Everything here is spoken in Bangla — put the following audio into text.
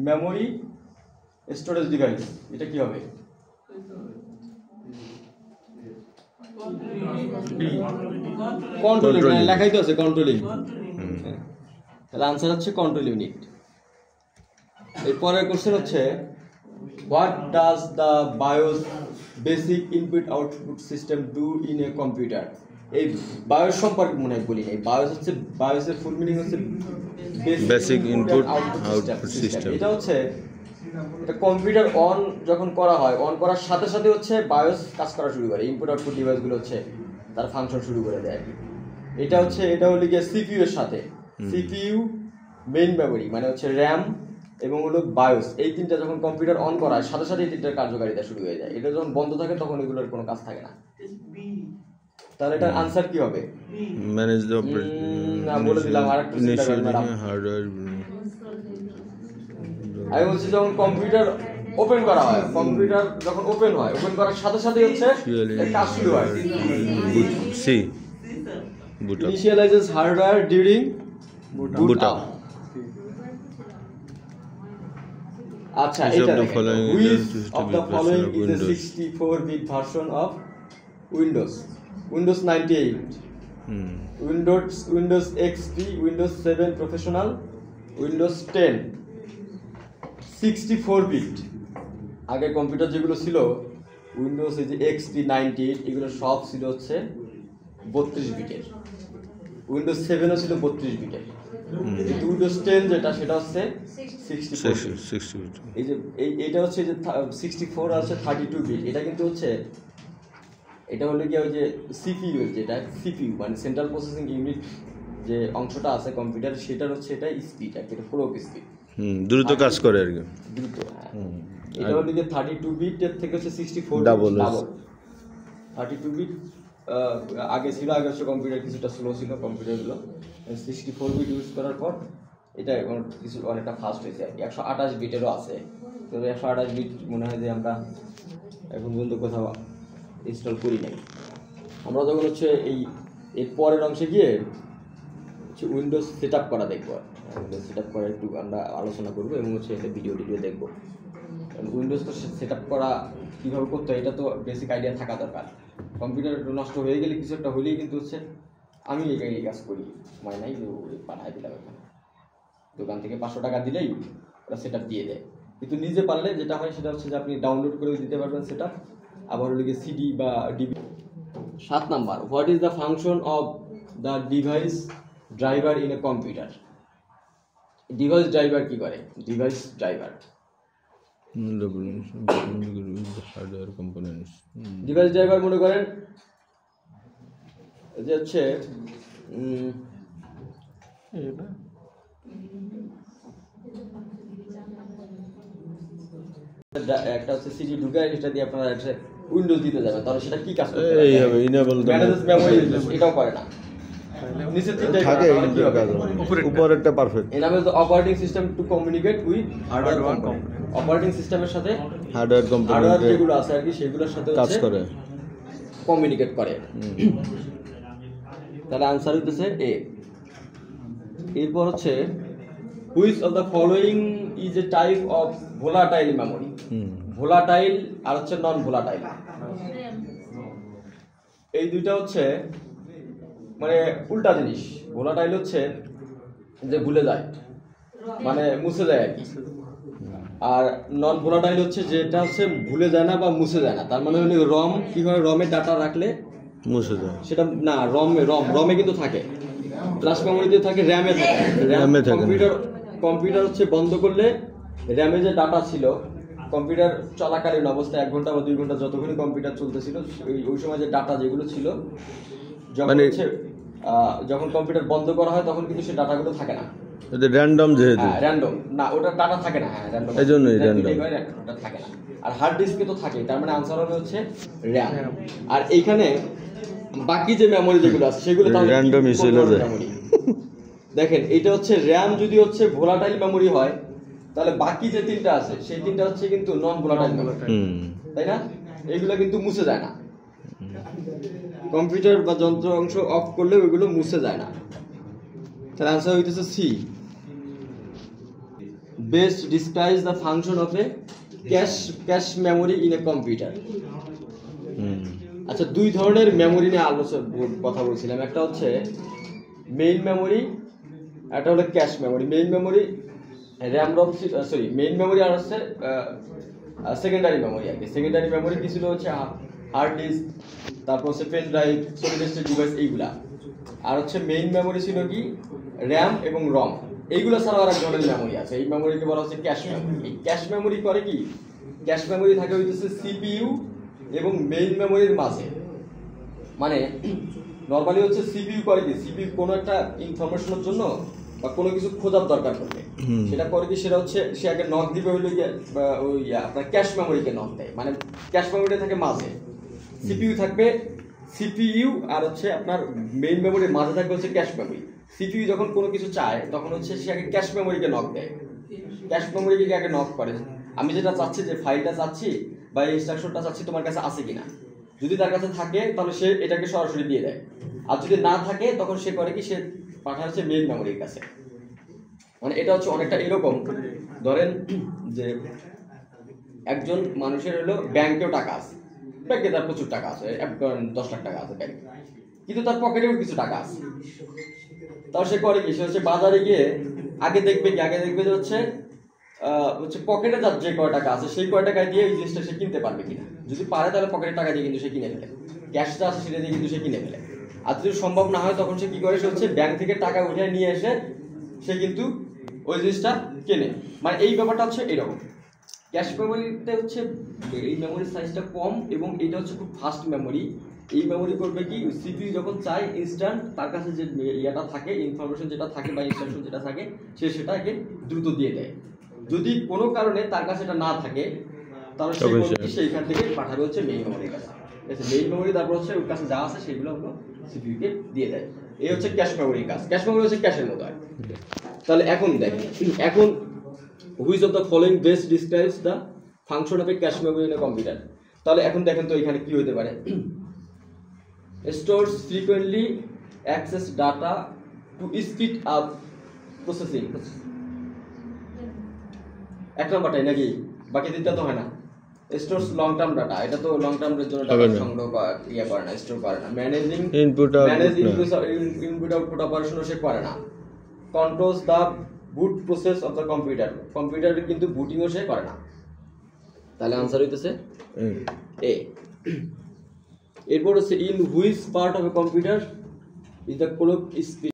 মেমোরি স্টোরেজ ডিভাইস, এটা কি হবে? কন্ট্রোল ইউনিট, লেখাই তো আছে কন্ট্রোলিং। তাহলে আনসার হচ্ছে কন্ট্রোল ইউনিট। এরপরের কোশ্চেন হচ্ছে what does the bias basic input output system do in a computer? এই বায়োস সম্পর্কে মনে হয় বলি নাই। বায়োস হচ্ছে, বায়োসের ফুল মিনিং হচ্ছে বেসিক ইনপুট আউটপুট সিস্টেম। এটা হচ্ছে এটা কম্পিউটার অন যখন করা হয়, অন করার সাথে সাথে হচ্ছে বায়োস কাজ করা শুরু করে, ইনপুট আউটপুট ডিভাইসগুলো হচ্ছে তার ফাংশন শুরু করে দেয়। এটা হচ্ছে, এটা হলো গিয়ে সিপিইউ এর সাথে, সিপিইউ মেইন মেমোরি মানে হচ্ছে র্যাম এবং হলো বায়োস, এই তিনটা যখন কম্পিউটার অন করা হয় সাথে সাথে এই তিনটার কার্যকারিতা শুরু হয়ে যায়। এটা যখন বন্ধ থাকে তখন এগুলোর কোনো কাজ থাকে না। তাহলে এটার আনসার কি হবে? ম্যানেজ দ্য না বলে দিলাম, আরেকটু চিন্তা করেন ম্যাডাম। আমি বলছি যখন কম্পিউটার ওপেন করা হয়, কম্পিউটার যখন ওপেন হয়, ওপেন করার সাথে সাথে হচ্ছে কাজ শুরু হয়। C initializes hardware during boot up. আচ্ছা, এটা দেখেন, which of the following is a 64 bit version of Windows? Windows 98, Windows XP, Windows 7 professional, Windows 10। 64 bit. আগে কম্পিউটার যেগুলো ছিল উইন্ডোজ এই যে XP 98 এগুলো সব ছিল হচ্ছে 32 বিটের। উইন্ডোজ 7ও ছিল 32 বিটের। কিন্তু উইন্ডোজ 10 যেটা সেটা হচ্ছে 64 বিট। এই যে এইটা হচ্ছে যে 64 আছে 32 বিট। এটা কিন্তু হচ্ছে, এটা হলো কি ওই যে সিপিইউ এর, যেটা সিপিইউ মানে সেন্ট্রাল প্রসেসিং ইউনিট যে অংশটা আছে কম্পিউটার, সেটার হচ্ছে এটা স্পিড, এটা ক্লক স্পিড, দ্রুত কাজ করে আর কি, দ্রুত। এটা হলো কি 32 বিট এর থেকে হচ্ছে 64 ডাবল। 32 বিট আগে ছিল, আগে হচ্ছে কম্পিউটার কিছুটা স্লো ছিল কম্পিউটারগুলো। 64 বিট ইউজ করার পর এটা কিছু অনেকটা ফাস্ট হয়েছে আর কি। 128 বিটেরও আছে, তো 128 বিট মনে হয় যে আমরা এখন পর্যন্ত কোথাও ইনস্টল করি নাই। আমরা যখন হচ্ছে এর পরের অংশে গিয়ে হচ্ছে উইন্ডোজ সেট আপ করা দেখবো, উইন্ডোজ সেট আপ করা একটু আমরা আলোচনা করবো এবং হচ্ছে একটা ভিডিও দেখবো। উইন্ডোজ তো সেট আপ করা কীভাবে করতে হয় এটা তো বেসিক আইডিয়া থাকা দরকার। কম্পিউটার নষ্ট হয়ে গেলে কিছু একটা হলেই কিন্তু হচ্ছে আমি এই কাজ করি, সময় নাই পাঠাই দিলাম, এখানে দোকান থেকে 500 টাকা দিলেই ওরা সেট আপ দিয়ে দেয়। কিন্তু নিজে পারলে যেটা হয় সেটা হচ্ছে যে আপনি ডাউনলোড করে দিতে পারবেন সেট আপ, আবার হলে গিয়ে সিডি বা DB. 7 number, what is the function of the device driver in a computer? Device driver কি করে? ডিভাইস ড্রাইভার ডিভাইস ড্রাইভার মনে করেন যে হচ্ছে একটা হচ্ছে সিডি ঢুকায়, সেটা দিয়ে আপনারা একটা উইন্ডোজ দিতে যাবেন, তাহলে সেটা কি কাজ করবে? এই হবে ইনেবল মেমরি, এটাও করে না। নিচে তিনটা থাকে, উপরেরটা পারফেক্ট। এর নাম হচ্ছে operating system to communicate with hardware component. Operating সিস্টেমের সাথে হার্ডওয়্যার কম্পোনেন্ট যেগুলো আছে আর কি, সেগুলোর সাথে কাজ করে, কমিউনিকেট করে। তাহলে আনসার হচ্ছে এ। এরপর হচ্ছে which of the following is a type of volatile memory? Volatile আর হচ্ছে নন ভোলাটাইল, এই দুইটা হচ্ছে মানে উল্টা জিনিস। ভোলাটাইল হচ্ছে যে ভুলে যায়, মানে মুছে যায় আর কি, আর নন ভোলাটাইল হচ্ছে যেটা হচ্ছে ভুলে যায় না বা মুছে যায় না। তার মানে হলো রম কি হয়, রমে ডাটা রাখলে মুছে যায়, সেটা না রমে কিন্তু থাকে, ফ্ল্যাশ মেমোরিতে থাকে, র্যামে থাকে। কম্পিউটার হচ্ছে বন্ধ করলে র্যামে যে ডাটা ছিল কম্পিউটার চলাকালীন অবস্থায় 1 ঘন্টা বা 2 ঘন্টা যতক্ষণই কম্পিউটার চলতেছিল ওই সময় যে ডাটা যেগুলো ছিল, যখন কম্পিউটার বন্ধ করা হয় তখন কিন্তু সেই ডাটাগুলো থাকে না। এটা র্যান্ডম, যেহেতু র্যান্ডম না, ওটা ডাটা থাকে না। হ্যাঁ, র্যান্ডম, এইজন্যই র্যান্ডম, ওটা থাকে না। আর হার্ড ডিস্কে তো থাকে, তার মানে আনসার হবে হচ্ছে র্যাম। আর এইখানে বাকি যে মেমোরি যেগুলো আছে সেগুলো তাহলে র্যান্ডমই ছিল মেমোরি। দেখেন এটা হচ্ছে র্যাম যদি হচ্ছে ভোলাটাইল মেমোরি হয় তাহলে বাকি যে তিনটা আছে সেই তিনটা হচ্ছে কিন্তু নন ভোলাটাইল মেমোরি, তাই না? এগুলো কিন্তু মুছে যায় না, কম্পিউটার বা যন্ত্র অংশ অফ করলে ওইগুলো মুছে যায় না। তাহলে আনসার হইতেছে C. Best describes the function of a cache memory in a computer. আচ্ছা, দুই ধরনের মেমোরি নিয়ে কথা বলছিলাম, একটা হচ্ছে মেইন মেমোরি, একটা হলো cache memory. Main memory RAM ROM, sorry main memory আর হচ্ছে সেকেন্ডারি মেমোরি আর কি। সেকেন্ডারি মেমোরি কি ছিল হচ্ছে হার্ড ডিস্ক, তারপর হচ্ছে pen drive, solid state device এইগুলা। আর হচ্ছে মেইন মেমোরি ছিল কি র্যাম এবং রম। এইগুলো ছাড়াও আর এক ধরনের মেমোরি আছে, এই মেমোরিকে বলা হচ্ছে ক্যাশ মেমোরি। এই ক্যাশ মেমোরি করে কি, ক্যাশ মেমোরি থাকে হইতেছে সিপিইউ এবং মেইন মেমোরির মাঝে। মানে নরমালি হচ্ছে সিপিইউ করে কি, সিপিইউ কোনো একটা ইনফরমেশনের জন্য বা কোনো কিছু খোঁজার দরকার পড়লে সেটা করে কি, সেটা হচ্ছে সে আগে নক দিবে হইলো গিয়ে ওই আপনার ক্যাশ মেমোরিকে নক দেয়। মানে ক্যাশ মেমোরিটা থাকে মাঝে, সিপিইউ থাকবে, সিপিইউ আর হচ্ছে আপনার মেইন মেমোরির মাঝে থাকবে হচ্ছে ক্যাশ মেমোরি। সিপিইউ যখন কোনো কিছু চায় তখন হচ্ছে সে আগে ক্যাশ মেমোরিকে নক দেয়, ক্যাশ মেমোরিকে আগে নক করে, আমি যেটা চাচ্ছি, যে ফাইলটা চাচ্ছি বা এই ইনস্ট্রাকশনটা চাচ্ছি তোমার কাছে আছে কিনা। যদি তার কাছে থাকে তাহলে সে এটাকে সরাসরি দিয়ে দেয়, আর যদি না থাকে তখন সে করে কি, সে পাঠায় হচ্ছে মেইন মেমোরির কাছে। মানে এটা হচ্ছে অনেকটা এরকম, ধরেন যে একজন মানুষের হলো ব্যাংকেও টাকা আছে, ব্যাংকে তার প্রচুর টাকা আছে, 10 লাখ টাকা আছে ব্যাংকে, কিন্তু তার পকেটেও কিছু টাকা আছে। তাহলে সে করে কি, সে হচ্ছে বাজারে গিয়ে আগে দেখবে যে হচ্ছে পকেটে যার যে কয় টাকা আছে সেই কয় টাকায় দিয়ে এই জিনিসটা সে কিনতে পারবে কিনা। যদি পারে তাহলে পকেটের টাকা দিয়ে কিন্তু সে কিনে ফেলে, ক্যাশটা আছে সেটা দিয়ে কিন্তু সে কিনে ফেলে। আর যদি সম্ভব না হয় তখন সে কি করে, সে হচ্ছে ব্যাংক থেকে টাকা উঠে নিয়ে এসে সে কিন্তু ওই জিনিসটা কেনে। মানে এই ব্যাপারটা হচ্ছে এরকম। ক্যাশ মেমোরিতে হচ্ছে এই মেমোরির সাইজটা কম এবং এটা হচ্ছে খুব ফাস্ট মেমোরি। এই মেমোরি করবে কি, সিপিইউ যখন চায় ইনস্ট্যান্ট তার কাছে যে ইয়াটা থাকে, ইনফরমেশন যেটা থাকে বা ইনস্ট্রাকশন যেটা থাকে, সে সেটাকে দ্রুত দিয়ে দেয়। যদি কোনো কারণে তার কাছে এটা না থাকে তাহলে সেইখান থেকে পাঠাবে হচ্ছে মেইন মেমোরির কাছে। মেইন মেমোরি তারপর হচ্ছে ওর কাছে যা আছে সেগুলো হলো সিপিইউ কে দিয়ে দেয়। এই হচ্ছে ক্যাশ মেমোরির কাজ। ক্যাশ মেমোরি হচ্ছে ক্যাশের মতো। তাহলে এখন দেখেন, এখন which of the following best describes the function of a cache memory in a computer. তাহলে এখন দেখেন তো এখানে কি হতে পারে, stores frequently access data to speed up processing. এক নম্বরটাই নাকি, বাকি দিকটা তো হয় না। স্টোরস লং টার্ম ডাটা, এটা তো লং টার্মের জন্য ডাটা সংগ্রহ করে না, স্টোর করে না। ম্যানেজিং ইনপুট আউটপুট অপারেশনও সে করে না। Controls the boot process of the computer, কম্পিউটারের কিন্তু বুটিংও সে করে না। তাহলে আনসার হইতেছে এ। এরপর হচ্ছে in which part of a computer is the clock speed.